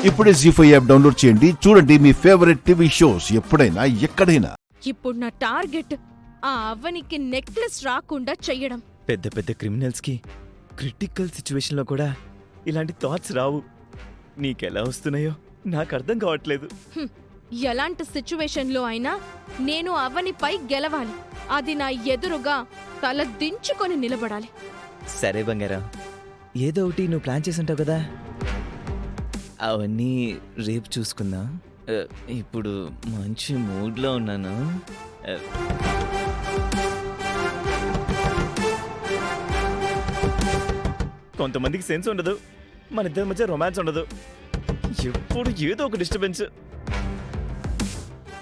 ఇప్పుడే జీ5 app download చేయండి. చూడండి మీ ఫేవరెట్ టీవీ షోస్ ఎప్పుడైనా ఎక్కడైనా. ఇప్పుడు నా టార్గెట్ ఆ అవ్వనికి నెక్లెస్ రాకుండా చెయ్యడం. పెద్ద పెద్ద క్రిమినల్స్ కి క్రిటికల్ సిచ్యువేషన్ లో కూడా ఇలాంటి థాట్స్ రావు. నీకెలా వస్తున్నాయో నాకు అర్థం కావట్లేదు. ఎలాంటి సిచ్యువేషన్ లో అయినా నేను అవ్వనిపై గెలవాలి. అది నా ఎదురుగా తల దించుకొని నిలబడాలి. సరే బంగారం, ఏదో ఒకటి నువ్వు ప్లాన్ చేసుంటావు కదా, అవన్నీ రేపు చూసుకుందాం. ఇప్పుడు మంచి మూడ్లో ఉన్నాను. కొంతమందికి సెన్స్ ఉండదు, మన ఇద్దరి మధ్య రొమాన్స్ ఉండదు, ఎప్పుడు ఏదో ఒక డిస్టర్బెన్స్.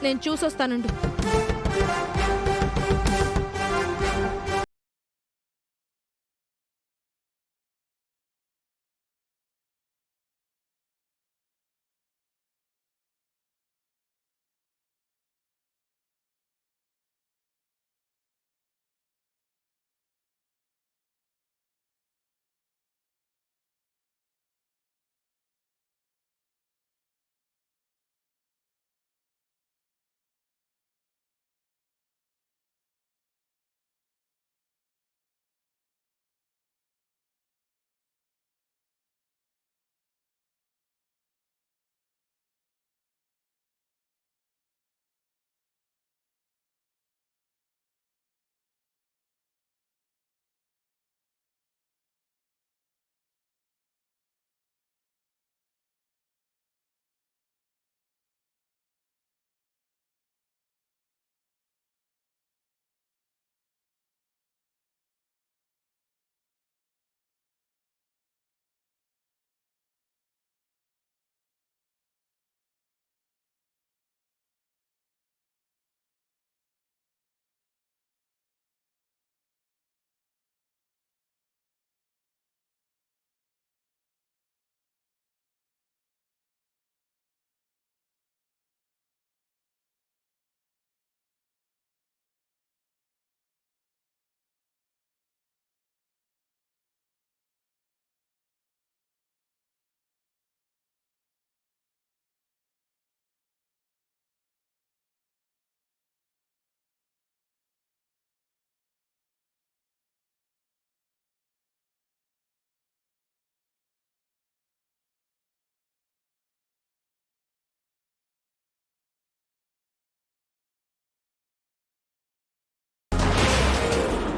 నేను చూసొస్తానుండు.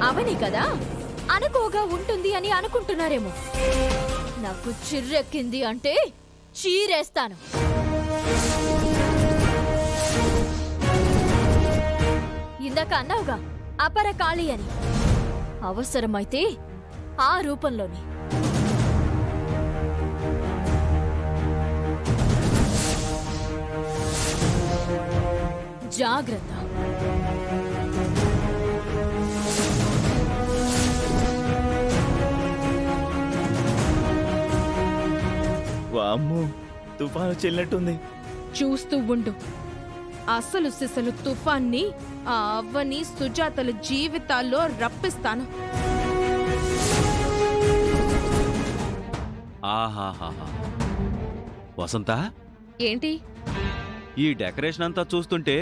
అవని కదా అనుకోగా ఉంటుంది అని అనుకుంటున్నారేమో. నాకు చిర్రెక్కింది అంటే చీరేస్తాను. ఇందాక అన్నావుగా అపరకాళి అని, అవసరమైతే ఆ రూపంలోనే. జాగ్రత్త. వామ్మో, తుఫాను చెల్లినట్టుంది. చూస్తూ ఉండు. అసలు సిసలు తుఫాన్ని ఆ అవ్వని సుజాతల జీవితాల్లో రప్పిస్తాను. ఆహాహాహా. వసంత, ఏంటి ఈ డెకరేషన్ అంతా చూస్తుంటే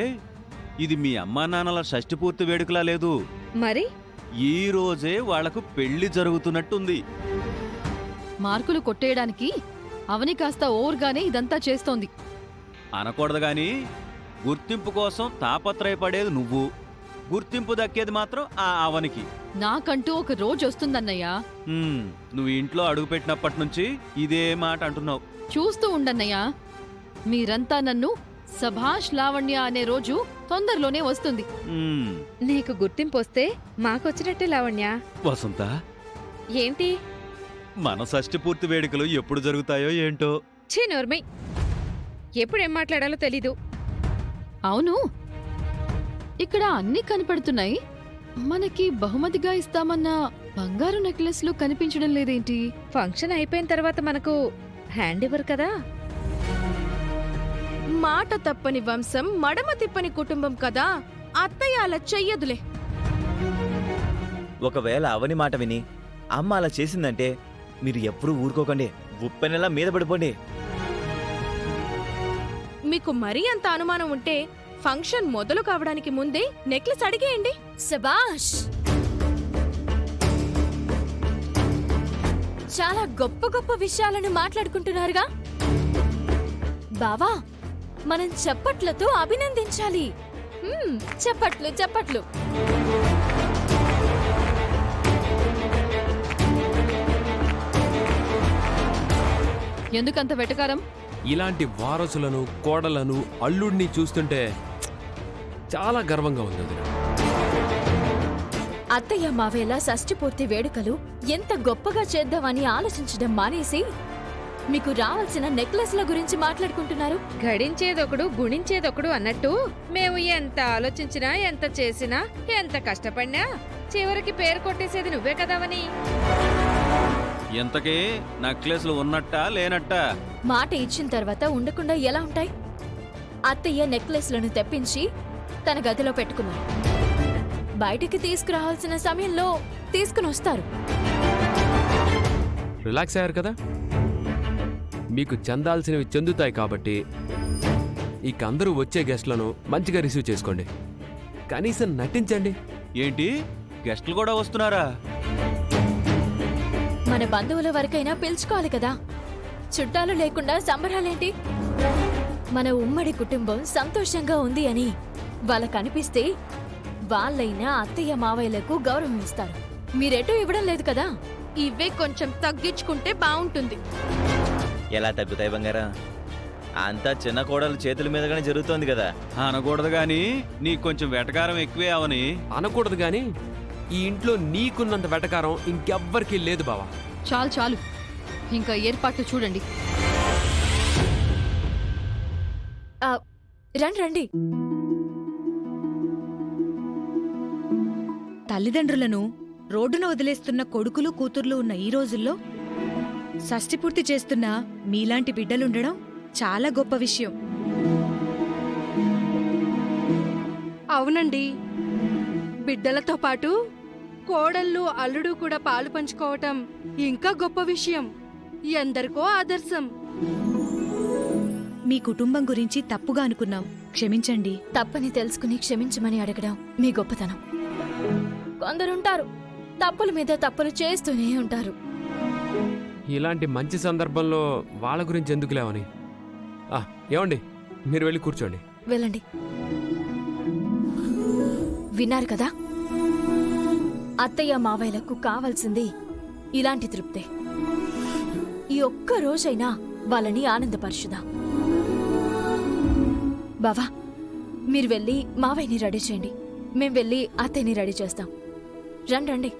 ఇది మీ అమ్మా నాన్నల షష్ఠి పూర్తి వేడుకలా లేదు. మరి ఈ రోజే వాళ్లకు పెళ్లి జరుగుతున్నట్టుంది. మార్కులు కొట్టేయడానికి అవని కాస్త ఓవర్గానే ఇదంతా చేస్తోంది. అనకూడదు గాని గుర్తింపు కోసం తాపత్రయపడేది నువ్వు, గుర్తింపు దక్కేది మాత్రం ఆ అవనికి. నాకంటూ ఒక రోజు వస్తుందన్నయ్యా. నువ్వు ఇంట్లో అడుగుపెట్టినప్పటి నుంచి ఇదే మాట అంటున్నావు. చూస్తూ ఉండన్నయ్యా, మీరంతా నన్ను సభాష్ లావణ్య అనే రోజు తొందరలోనే వస్తుంది. నీకు గుర్తింపు వస్తే మాకొచ్చినట్టే లావణ్య. వసంత, ఏంటి మన షష్ఠి పూర్తి వేడుకలు ఎప్పుడు జరుగుతాయో ఏంటో. నోర్మై, ఎప్పుడేం మాట్లాడాలో తెలీదు. అవును, ఇక్కడ అన్నీ కనపడుతున్నాయి. మనకి బహుమతిగా ఇస్తామన్న బంగారు నెక్లెస్లు కనిపించడం లేదేంటి? ఫంక్షన్ అయిపోయిన తర్వాత మనకు హ్యాండ్ ఇవ్వరు కదా. మాట తప్పని వంశం, మడమ తిప్పని కుటుంబం కదా. అత్తయ్య అలా చెయ్యదులే. ఒకవేళ అవని మాట విని అమ్మ అలా చేసిందంటే మీరు ఎప్పుడూ ఊరుకోకండి, ఉప్పెనెలా మీద పడిపోండి. మీకు మరీ అంత అనుమానం ఉంటే ఫంక్షన్ మొదలు కావడానికి ముందే నెక్లెస్ అడిగేయండి. శబాష్! చాలా గొప్ప గొప్ప విషయాలను మాట్లాడుకుంటున్నారుగా. బావా, మనం చప్పట్లతో అభినందించాలి. చప్పట్లు చప్పట్లు. ఎందుకంత వెటకారం? ఇలాంటి వారసులను, కోడలను, అల్లుడిని చూస్తుంటే చాలా గర్వంగా ఉంది వదిన. అత్తయ్య మావేళ షష్ఠి వేడుకలు ఎంత గొప్పగా చేద్దామని ఆలోచించడం మానేసి మీకు రావాల్సిన నెక్లెస్ల గురించి మాట్లాడుకుంటున్నారు. గడించేదొకడు గుణించేదొకడు అన్నట్టు మేము ఎంత ఆలోచించినా, ఎంత చేసినా, ఎంత కష్టపడినా చివరికి పేరు కొట్టేసేది నువ్వే కదావని. ఇంతకీ నెక్లెస్లు ఉన్నట్టా లేనట్టా? మాట ఇచ్చిన తర్వాత ఉండకుండా ఎలా ఉంటాయి? అత్తయ్య నెక్లెస్లను తెప్పించి తన గదిలో పెట్టుకున్నారు. బయటికి తీసుకురావాల్సిన సమయంలో తీసుకుని వస్తారు. రిలాక్స్ అయ్యారు కదా, మీకు చెందాల్సినవి చెందుతాయి కాబట్టి ఇక అందరూ వచ్చే గెస్ట్లను మంచిగా రిసీవ్ చేసుకోండి. కనీసం నటించండి. ఏంటి, గెస్టులు కూడా వస్తున్నారా? మన బంధువుల వరకైనా పిలుచుకోవాలి కదా. చుట్టాలు లేకుండా సంబరాలేంటి? మన ఉమ్మడి కుటుంబం సంతోషంగా ఉంది అని వాళ్ళకనిపిస్తే వాళ్ళైనా అత్తయ్య మావయ్యలకు గౌరవం ఇస్తారు. మీరెటూ ఇవ్వడం లేదు కదా. ఇవే కొంచెం తగ్గించుకుంటే బావుంటుంది. ఎలా తగ్గుతాయి బంగారా? అంతా చిన్న కోడలు చేతుల మీదగానే జరుగుతోంది కదా. అనకూడదు గాని నీకు కొంచెం వెటకారం ఎక్కువే అవని. అనకూడదు గాని ఈ ఇంట్లో నీకున్నంత వెటకారం ఇంకెవ్వరికీ లేదు బావా. చాలు చాలు, ఇంకా ఏర్పాట్లు చూడండి. రండి రండి. తల్లిదండ్రులను రోడ్డున వదిలేస్తున్న కొడుకులు కూతుర్లు ఉన్న ఈ రోజుల్లో షష్ఠి పూర్తి చేస్తున్న మీలాంటి బిడ్డలుండడం చాలా గొప్ప విషయం. అవునండి, బిడ్డలతో పాటు కోడళ్ళు, అల్లుడు కూడా పాలు పంచుకోవటం ఇంకా గొప్ప విషయం. ఎందరికో ఆదర్శం. మీ కుటుంబం గురించి తప్పుగా అనుకున్నాం, క్షమించండి. తప్పని తెలుసుకుని క్షమించమని అడగడం మీ గొప్పతనం. కొందరుంటారు తప్పుల మీద తప్పులు చేస్తూనే ఉంటారు. ఇలాంటి మంచి సందర్భంలో వాళ్ళ గురించి ఎందుకు లేవని. ఏమండి, మీరు వెళ్ళి కూర్చోండి. వెళ్ళండి. విన్నారు కదా, అత్తయ్య మావయ్యలకు కావాల్సింది ఇలాంటి తృప్తే. ఈ ఒక్క రోజైనా వాళ్ళని ఆనందపరచుదా. బావా, మీరు వెళ్ళి మావయ్యని రెడీ చేయండి. మేం వెళ్ళి అత్తయ్యని రెడీ చేస్తాం. రండి.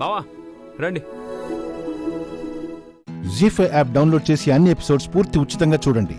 బావా రండి. జీ5 యాప్ డౌన్లోడ్ చేసి అన్ని ఎపిసోడ్స్ పూర్తి ఉచితంగా చూడండి.